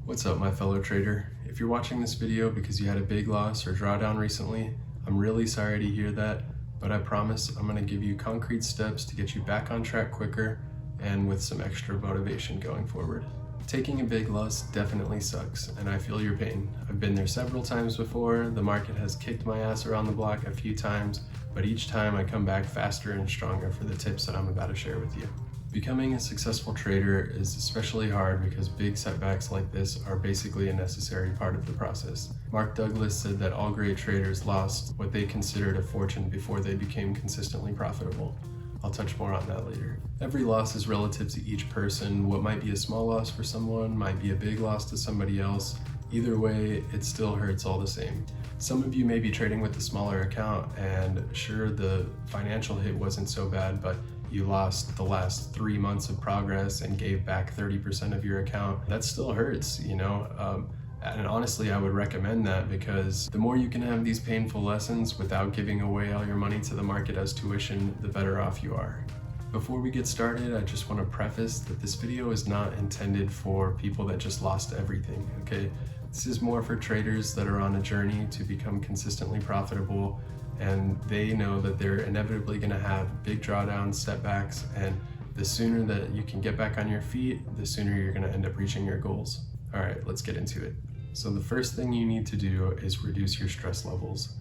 What's up, my fellow trader? If you're watching this video because you had a big loss or drawdown recently, I'm really sorry to hear that, but I promise I'm going to give you concrete steps to get you back on track quicker and with some extra motivation going forward. Taking a big loss definitely sucks, and I feel your pain. I've been there several times before. The market has kicked my ass around the block a few times, but each time I come back faster and stronger for the tips that I'm about to share with you. Becoming a successful trader is especially hard because big setbacks like this are basically a necessary part of the process. Mark Douglas said that all great traders lost what they considered a fortune before they became consistently profitable. I'll touch more on that later. Every loss is relative to each person. What might be a small loss for someone might be a big loss to somebody else. Either way, it still hurts all the same. Some of you may be trading with a smaller account, and sure, the financial hit wasn't so bad, but you lost the last 3 months of progress and gave back 30% of your account. That still hurts, you know? And honestly, I would recommend that because the more you can have these painful lessons without giving away all your money to the market as tuition, the better off you are. Before we get started, I just want to preface that this video is not intended for people that just lost everything, okay? This is more for traders that are on a journey to become consistently profitable, and they know that they're inevitably going to have big drawdowns, setbacks, and the sooner that you can get back on your feet, the sooner you're going to end up reaching your goals. All right, let's get into it. So the first thing you need to do is reduce your stress levels.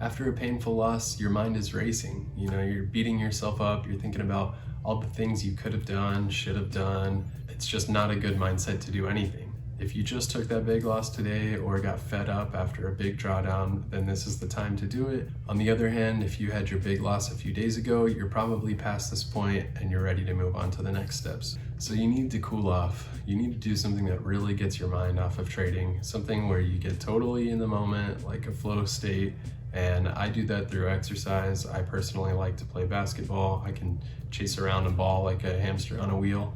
After a painful loss, your mind is racing. You know, you're beating yourself up, you're thinking about all the things you could have done, should have done. It's just not a good mindset to do anything. If you just took that big loss today or got fed up after a big drawdown, then this is the time to do it. On the other hand, if you had your big loss a few days ago, you're probably past this point and you're ready to move on to the next steps. So you need to cool off. You need to do something that really gets your mind off of trading, something where you get totally in the moment, like a flow state. And I do that through exercise. I personally like to play basketball. I can chase around a ball like a hamster on a wheel.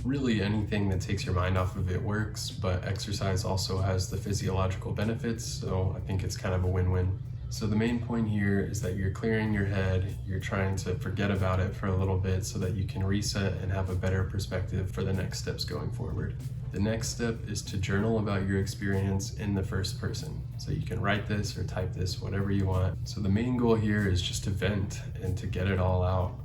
Really anything that takes your mind off of it works, but exercise also has the physiological benefits, so I think it's kind of a win-win. So the main point here is that you're clearing your head, you're trying to forget about it for a little bit so that you can reset and have a better perspective for the next steps going forward. The next step is to journal about your experience in the first person. So you can write this or type this, whatever you want. So the main goal here is just to vent and to get it all out.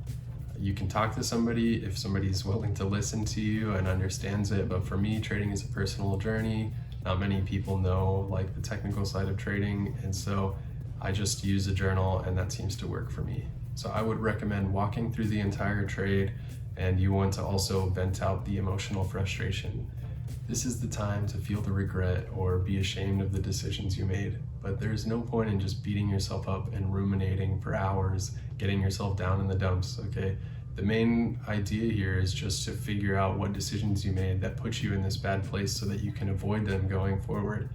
You can talk to somebody if somebody's willing to listen to you and understands it, but for me, trading is a personal journey. Not many people know like the technical side of trading, and so I just use a journal and that seems to work for me. So I would recommend walking through the entire trade, and you want to also vent out the emotional frustration. This is the time to feel the regret or be ashamed of the decisions you made, but there's no point in just beating yourself up and ruminating for hours, getting yourself down in the dumps, okay? The main idea here is just to figure out what decisions you made that put you in this bad place so that you can avoid them going forward.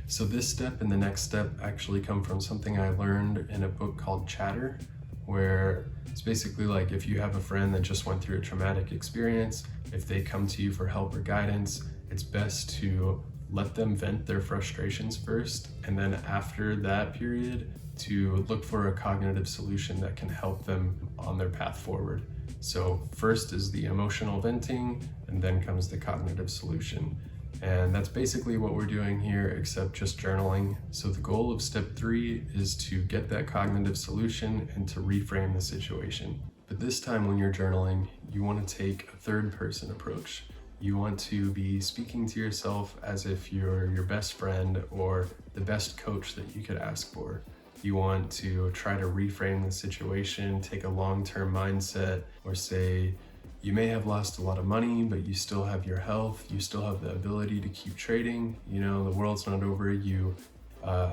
So this step and the next step actually come from something I learned in a book called Chatter, where it's basically like if you have a friend that just went through a traumatic experience, if they come to you for help or guidance, it's best to let them vent their frustrations first, and then after that period, to look for a cognitive solution that can help them on their path forward. So first is the emotional venting, and then comes the cognitive solution. And that's basically what we're doing here, except just journaling. So the goal of step 3 is to get that cognitive solution and to reframe the situation. But this time when you're journaling, you want to take a third person approach. You want to be speaking to yourself as if you're your best friend or the best coach that you could ask for. You want to try to reframe the situation, take a long-term mindset, or say, you may have lost a lot of money, but you still have your health, you still have the ability to keep trading, you know, the world's not over, you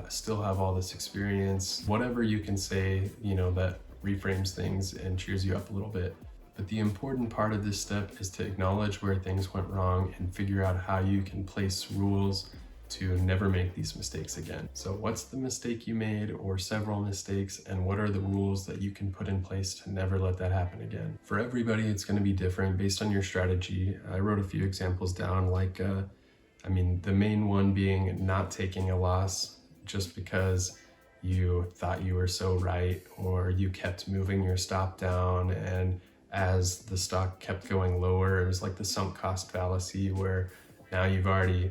still have all this experience. Whatever you can say, you know, that reframes things and cheers you up a little bit. But the important part of this step is to acknowledge where things went wrong and figure out how you can place rules to never make these mistakes again. So what's the mistake you made or several mistakes, and what are the rules that you can put in place to never let that happen again? For everybody, it's going to be different based on your strategy. I wrote a few examples down, like, the main one being not taking a loss just because you thought you were so right, or you kept moving your stop down, and as the stock kept going lower, it was like the sunk cost fallacy, where now you've already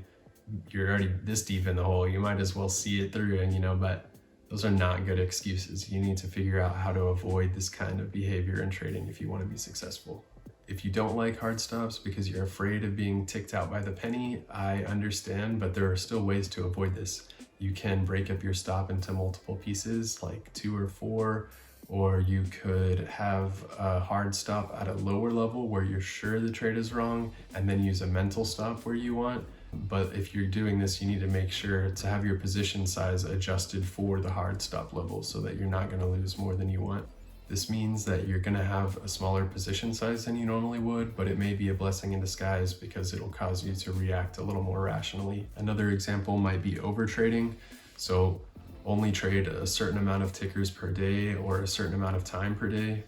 you're already this deep in the hole, you might as well see it through, and but those are not good excuses. You need to figure out how to avoid this kind of behavior in trading if you want to be successful. If you don't like hard stops because you're afraid of being ticked out by the penny, I understand, but there are still ways to avoid this. You can break up your stop into multiple pieces, like 2 or 4, or you could have a hard stop at a lower level where you're sure the trade is wrong, and then use a mental stop where you want. But if you're doing this, you need to make sure to have your position size adjusted for the hard stop level so that you're not going to lose more than you want. This means that you're going to have a smaller position size than you normally would, but it may be a blessing in disguise because it'll cause you to react a little more rationally. Another example might be overtrading. So only trade a certain amount of tickers per day or a certain amount of time per day.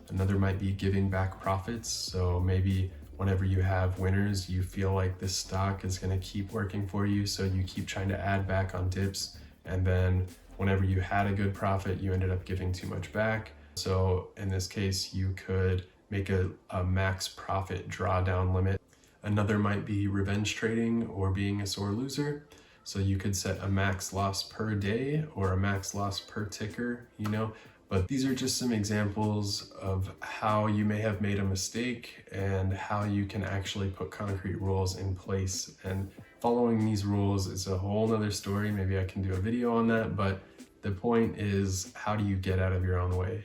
Another might be giving back profits. So maybe whenever you have winners, you feel like this stock is going to keep working for you, so you keep trying to add back on dips, and then whenever you had a good profit, you ended up giving too much back. So in this case, you could make a max profit drawdown limit. Another might be revenge trading or being a sore loser. So you could set a max loss per day or a max loss per ticker, but these are just some examples of how you may have made a mistake and how you can actually put concrete rules in place. And following these rules is a whole nother story. Maybe I can do a video on that, but the point is, how do you get out of your own way?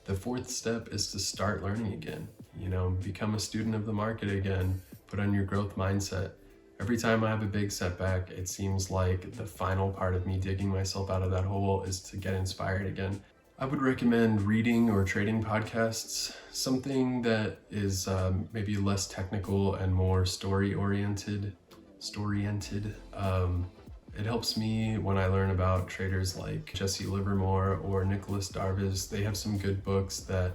The 4th step is to start learning again, become a student of the market again, put on your growth mindset. Every time I have a big setback, it seems like the final part of me digging myself out of that hole is to get inspired again. I would recommend reading or trading podcasts, something that is maybe less technical and more story-oriented. It helps me when I learn about traders like Jesse Livermore or Nicholas Darvas. They have some good books that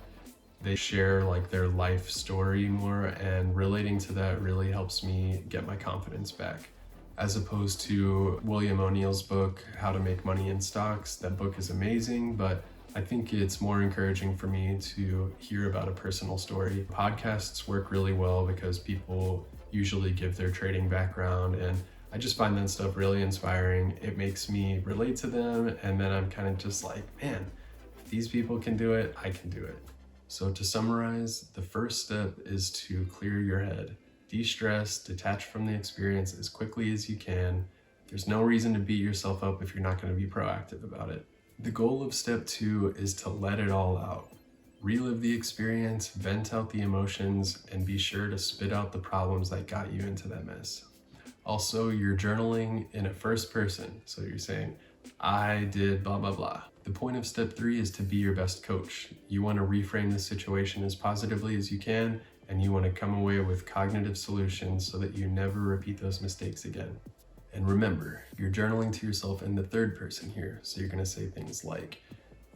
they share like their life story more, and relating to that really helps me get my confidence back. As opposed to William O'Neill's book, How to Make Money in Stocks. That book is amazing, but I think it's more encouraging for me to hear about a personal story. Podcasts work really well because people usually give their trading background, and I just find that stuff really inspiring. It makes me relate to them, and then I'm kind of just like, man, if these people can do it, I can do it. So to summarize, the first step is to clear your head. De-stress, detach from the experience as quickly as you can. There's no reason to beat yourself up if you're not going to be proactive about it. The goal of step 2 is to let it all out. Relive the experience, vent out the emotions, and be sure to spit out the problems that got you into that mess. Also, you're journaling in a first person, so you're saying, I did blah, blah, blah. The point of step 3 is to be your best coach. You want to reframe the situation as positively as you can, and you want to come away with cognitive solutions so that you never repeat those mistakes again. And remember, you're journaling to yourself in the third person here, so you're going to say things like,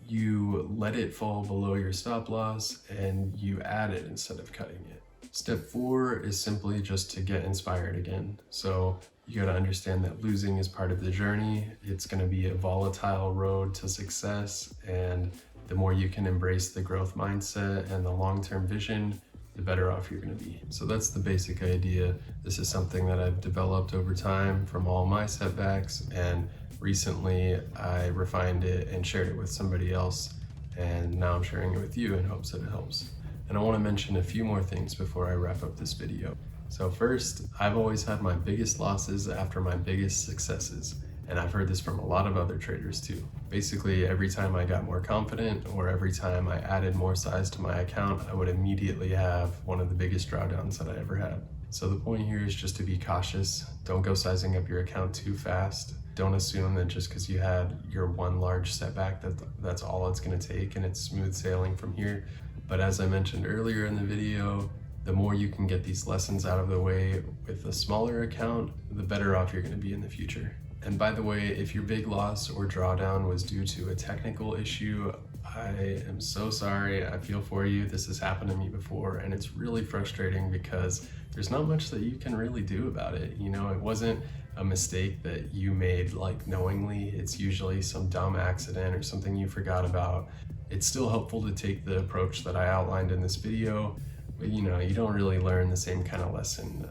you let it fall below your stop loss, and you add it instead of cutting it. Step 4 is simply just to get inspired again. So you got to understand that losing is part of the journey. It's going to be a volatile road to success, and the more you can embrace the growth mindset and the long-term vision, the better off you're going to be. So that's the basic idea. This is something that I've developed over time from all my setbacks, and recently I refined it and shared it with somebody else, and now I'm sharing it with you in hopes that it helps. And I want to mention a few more things before I wrap up this video. So first, I've always had my biggest losses after my biggest successes, and I've heard this from a lot of other traders too. Basically, every time I got more confident or every time I added more size to my account, I would immediately have one of the biggest drawdowns that I ever had. So the point here is just to be cautious. Don't go sizing up your account too fast. Don't assume that just because you had your one large setback that's all it's going to take and it's smooth sailing from here. But as I mentioned earlier in the video, the more you can get these lessons out of the way with a smaller account, the better off you're going to be in the future. And by the way, if your big loss or drawdown was due to a technical issue, I am so sorry. I feel for you. This has happened to me before, and it's really frustrating because there's not much that you can really do about it. It wasn't a mistake that you made like knowingly. It's usually some dumb accident or something you forgot about. It's still helpful to take the approach that I outlined in this video, but you know, you don't really learn the same kind of lesson.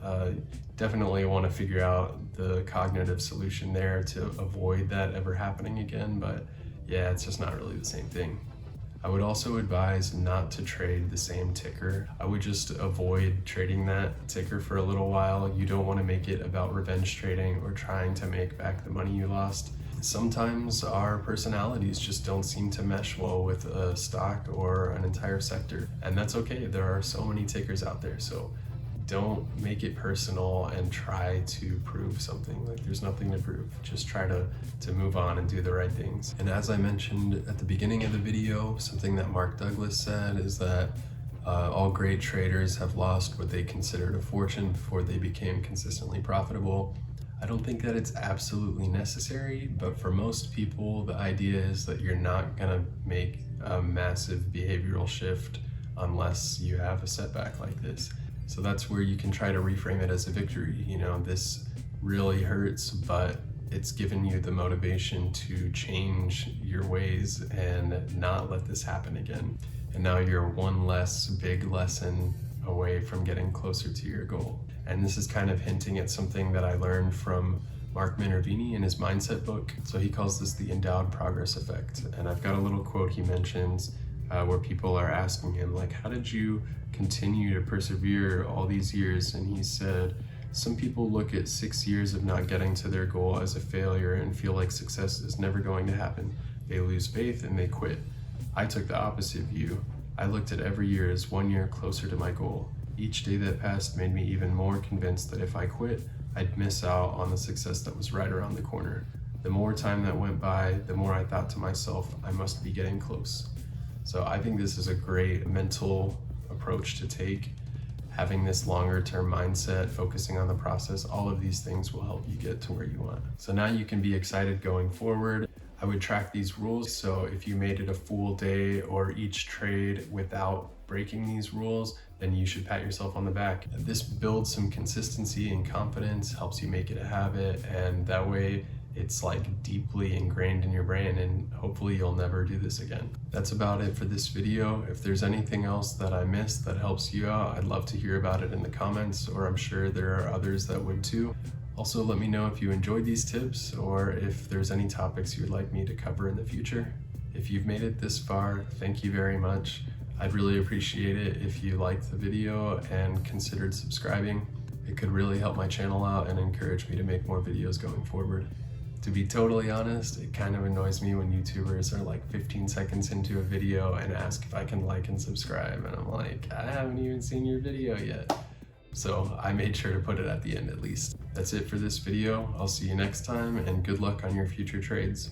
Definitely want to figure out the cognitive solution there to avoid that ever happening again, but yeah, it's just not really the same thing. I would also advise not to trade the same ticker. I would just avoid trading that ticker for a little while. You don't want to make it about revenge trading or trying to make back the money you lost. Sometimes our personalities just don't seem to mesh well with a stock or an entire sector, and that's okay. There are so many tickers out there, so don't make it personal and try to prove something. Like, there's nothing to prove. Just try to move on and do the right things. And as I mentioned at the beginning of the video, something that Mark Douglas said is that all great traders have lost what they considered a fortune before they became consistently profitable. I don't think that it's absolutely necessary, but for most people, the idea is that you're not gonna make a massive behavioral shift unless you have a setback like this. So that's where you can try to reframe it as a victory. You know, this really hurts, but it's given you the motivation to change your ways and not let this happen again. And now you're one less big lesson away from getting closer to your goal. And this is kind of hinting at something that I learned from Mark Minervini in his mindset book. So he calls this the Endowed progress effect. And I've got a little quote he mentions where people are asking him, like, how did you continue to persevere all these years? And he said, some people look at 6 years of not getting to their goal as a failure and feel like success is never going to happen. They lose faith and they quit. I took the opposite view. I looked at every year as 1 year closer to my goal. Each day that passed made me even more convinced that if I quit, I'd miss out on the success that was right around the corner. The more time that went by, the more I thought to myself, I must be getting close. So I think this is a great mental approach to take. Having this longer term mindset, focusing on the process, all of these things will help you get to where you want. So now you can be excited going forward. I would track these rules. So if you made it a full day or each trade without breaking these rules, then you should pat yourself on the back. This builds some consistency and confidence, helps you make it a habit, and that way it's like deeply ingrained in your brain, and hopefully you'll never do this again. That's about it for this video. If there's anything else that I missed that helps you out, I'd love to hear about it in the comments, or I'm sure there are others that would too. Also, let me know if you enjoyed these tips or if there's any topics you'd like me to cover in the future. If you've made it this far, thank you very much. I'd really appreciate it if you liked the video and considered subscribing. It could really help my channel out and encourage me to make more videos going forward. To be totally honest, it kind of annoys me when YouTubers are like 15 seconds into a video and ask if I can like and subscribe, and I'm like, I haven't even seen your video yet. So I made sure to put it at the end at least. That's it for this video. I'll see you next time, and good luck on your future trades.